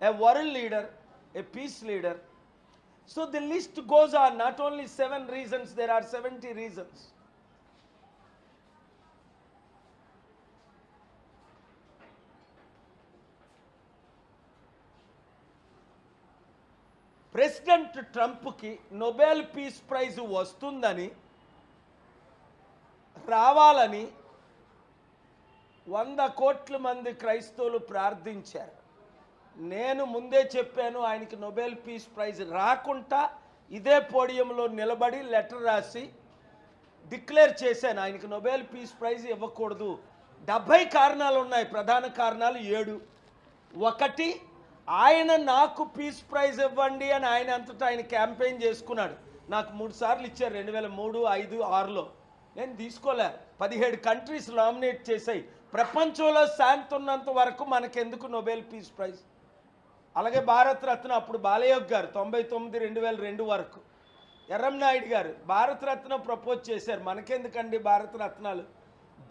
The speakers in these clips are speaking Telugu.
a world leader, a peace leader. So the list goes on, not only 7 reasons, there are 70 reasons. President ట్రంప్కి నోబెల్ పీస్ ప్రైజ్ వస్తుందని, రావాలని 100 కోట్ల మంది క్రైస్తవులు ప్రార్థించారు. నేను ముందే చెప్పాను, ఆయనకి నోబెల్ పీస్ ప్రైజ్ రాకుండా ఇదే పోడియంలో నిలబడి లెటర్ రాసి డిక్లేర్ చేశాను, ఆయనకి నోబెల్ పీస్ ప్రైజ్ ఇవ్వకూడదు. 70 కారణాలు ఉన్నాయి, ప్రధాన కారణాలు 7. 1, ఆయన నాకు పీస్ ప్రైజ్ ఇవ్వండి అని ఆయన అంతటా ఆయన క్యాంపెయిన్ చేసుకున్నాడు. నాకు 3 సార్లు ఇచ్చారు, 2003, 5, 6లో. నేను తీసుకోలే. 17 కంట్రీస్ నామినేట్ చేశాయి. ప్రపంచంలో శాంతి ఉన్నంత వరకు మనకెందుకు నోబెల్ పీస్ ప్రైజ్? అలాగే భారతరత్న అప్పుడు బాలయోగ్ గారు 99, 2002 వరకు. ఎర్రంనాయుడు గారు భారతరత్న ప్రపోజ్ చేశారు. మనకెందుకండి భారతరత్నాలు?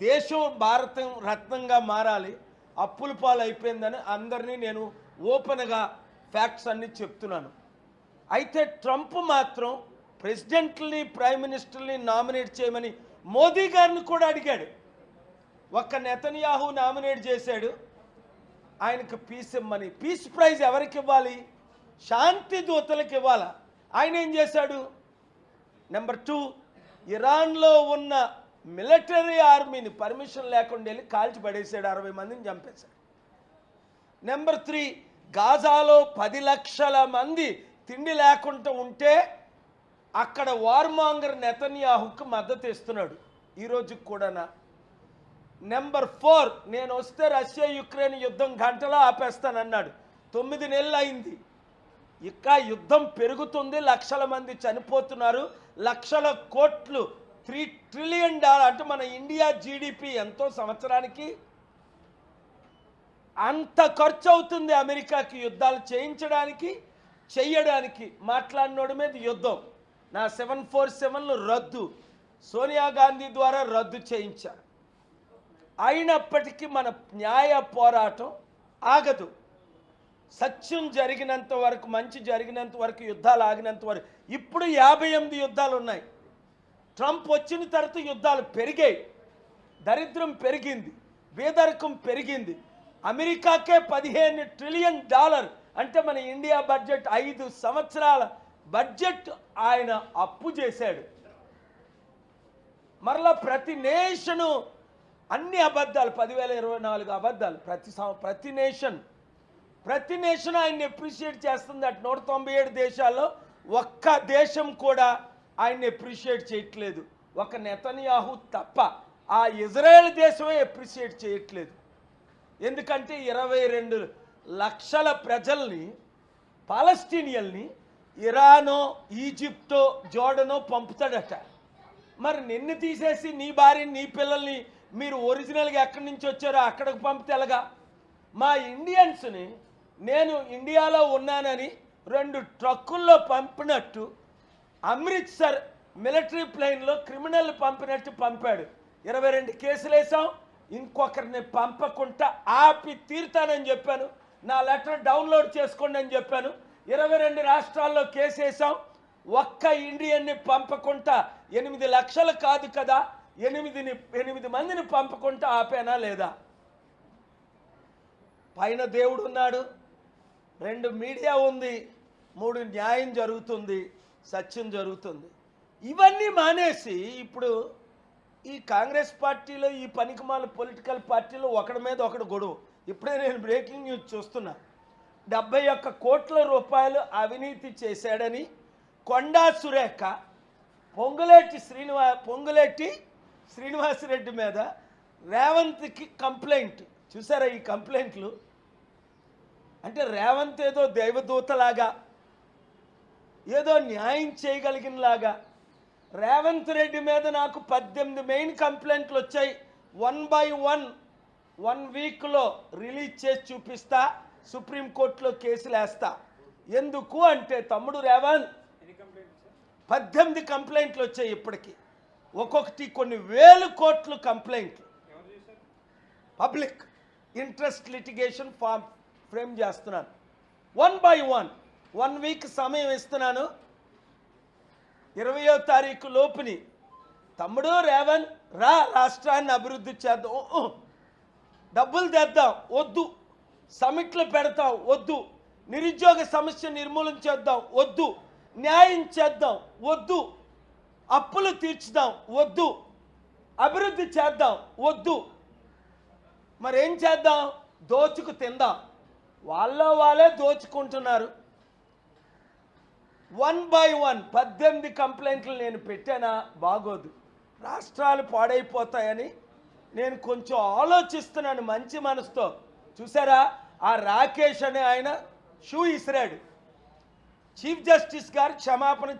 దేశం భారతం రత్నంగా మారాలి, అప్పుల పాలు అయిపోయిందని అందరినీ నేను ఓపెన్గా ఫ్యాక్ట్స్ అన్నీ చెప్తున్నాను. అయితే ట్రంప్ మాత్రం ప్రెసిడెంట్ని, ప్రైమ్ మినిస్టర్ని నామినేట్ చేయమని మోదీ గారిని కూడా అడిగాడు. ఒక్క నెతన్యాహు నామినేట్ చేశాడు, ఆయనకు పీస్ ఇమ్మని. పీస్ ప్రైజ్ ఎవరికి ఇవ్వాలి? శాంతి దూతలకు ఇవ్వాలా. ఆయన ఏం చేశాడు? నెంబర్ 2, ఇరాన్లో ఉన్న మిలిటరీ ఆర్మీని పర్మిషన్ లేకుండా వెళ్ళి కాల్చి పడేశాడు, 60 మందిని చంపేశాడు. నెంబర్ 3, గాజాలో 10 లక్షల మంది తిండి లేకుండా ఉంటే అక్కడ వార్మాంగర్ నెతన్యాహుకు మద్దతు ఇస్తున్నాడు ఈరోజుకి కూడానా. నెంబర్ 4, నేను వస్తే రష్యా యుక్రెయిన్ యుద్ధం గంటలో ఆపేస్తానన్నాడు. 9 నెలలు అయింది, ఇంకా యుద్ధం పెరుగుతుంది, లక్షల మంది చనిపోతున్నారు, లక్షల కోట్లు, $3 ట్రిలియన్, అంటే మన ఇండియా జీడిపి ఎంతో సంవత్సరానికి అంత ఖర్చు అవుతుంది అమెరికాకి యుద్ధాలు చేయించడానికి, చెయ్యడానికి. మాట్లాడినోడి మీద యుద్ధం. నా 747లు రద్దు సోనియా గాంధీ ద్వారా రద్దు చేయించారు. అయినప్పటికీ మన న్యాయ పోరాటం ఆగదు. సత్యం జరిగినంత వరకు, మంచి జరిగినంత వరకు, యుద్ధాలు ఆగినంత వరకు. ఇప్పుడు 58 యుద్ధాలు ఉన్నాయి. ట్రంప్ వచ్చిన తర్వాత యుద్ధాలు పెరిగాయి, దరిద్రం పెరిగింది, పేదరికం పెరిగింది. అమెరికాకే $15 ట్రిలియన్, అంటే మన ఇండియా బడ్జెట్ 5 సంవత్సరాల బడ్జెట్ ఆయన అప్పు చేశాడు. మరలా ప్రతి నేషను అన్ని అబద్ధాలు, 10,024 అబద్ధాలు. ప్రతి నేషన్ ఆయన్ని అప్రిషియేట్ చేస్తుంది. అటు 197 దేశాల్లో ఒక్క దేశం కూడా ఆయన్ని అప్రిషియేట్ చేయట్లేదు, ఒక నెతన్యాహు తప్ప. ఆ ఇజ్రాయెల్ దేశమే అప్రిషియేట్ చేయట్లేదు. ఎందుకంటే 22 లక్షల ప్రజల్ని, పాలస్తీనియల్ని ఇరానో, ఈజిప్టో, జోర్డనో పంపుతాడట. మరి నిన్ను తీసేసి నీ భార్యని, నీ పిల్లల్ని మీరు ఒరిజినల్గా ఎక్కడి నుంచి వచ్చారో అక్కడికి పంపితే ఎలాగా? మా ఇండియన్స్ని నేను ఇండియాలో ఉన్నానని 2 ట్రక్కుల్లో పంపినట్టు, అమృత్సర్ మిలిటరీ ప్లేన్లో క్రిమినల్ పంపినట్టు పంపాడు. 22 కేసులు వేసాం. ఇంకొకరిని పంపకుండా ఆపి తీరుతానని చెప్పాను. నా లెటర్ డౌన్లోడ్ చేసుకోండి అని చెప్పాను. 22 రాష్ట్రాల్లో కేసు వేసాం. ఒక్క ఇండియన్ని పంపకుండా 8 లక్షలు కాదు కదా, 8 మందిని పంపకుండా ఆపానా లేదా? పైన దేవుడు ఉన్నాడు, 2 మీడియా ఉంది, 3 న్యాయం జరుగుతుంది, సత్యం జరుగుతుంది. ఇవన్నీ మానేసి ఇప్పుడు ఈ కాంగ్రెస్ పార్టీలో, ఈ పనికిమాల పొలిటికల్ పార్టీలో ఒకడి మీద ఒకడు గొడవ. ఇప్పుడే నేను బ్రేకింగ్ న్యూస్ చూస్తున్నా. 71 కోట్ల రూపాయలు అవినీతి చేశాడని కొండా సురేఖ పొంగులేటి శ్రీనివాసరెడ్డి మీద రేవంత్కి కంప్లైంట్. చూసారా ఈ కంప్లైంట్లు? అంటే రేవంత్ ఏదో దైవదూతలాగా, ఏదో న్యాయం చేయగలిగినలాగా. రేవంత్ రెడ్డి మీద నాకు 18 మెయిన్ కంప్లైంట్లు వచ్చాయి. 1 by 1 వీక్లో రిలీజ్ చేసి చూపిస్తా, సుప్రీంకోర్టులో కేసులు వేస్తా. ఎందుకు అంటే తమ్ముడు రేవంత్ 18 కంప్లైంట్లు వచ్చాయి ఇప్పటికీ, ఒక్కొక్కటి కొన్ని వేల కోట్లు కంప్లైంట్లు. Public interest litigation form frame చేస్తున్నాను. 1 by 1 1 వీక్ సమయం ఇస్తున్నాను. 20వ తారీఖు లోపుని తమ్ముడు రేవన్ రా, రాష్ట్రాన్ని అభివృద్ధి చేద్దాం, డబ్బులు తెద్దాం వద్దు, సమిట్లు పెడతాం వద్దు, నిరుద్యోగ సమస్య నిర్మూలన చేద్దాం వద్దు, న్యాయం చేద్దాం వద్దు, అప్పులు తీర్చుదాం వద్దు, అభివృద్ధి చేద్దాం వద్దు, మరేం చేద్దాం? దోచుకు తిందాం. వాళ్ళే దోచుకుంటున్నారు. 1 by 1 18 కంప్లైంట్లు నేను పెట్టానా? బాగోదు, రాష్ట్రాలు పాడైపోతాయని నేను కొంచెం ఆలోచిస్తున్నాను మంచి మనసుతో. చూసారా, ఆ రాకేష్ అనే ఆయన షూ ఇసిరాడు, చీఫ్ జస్టిస్ గారు క్షమించేశారు.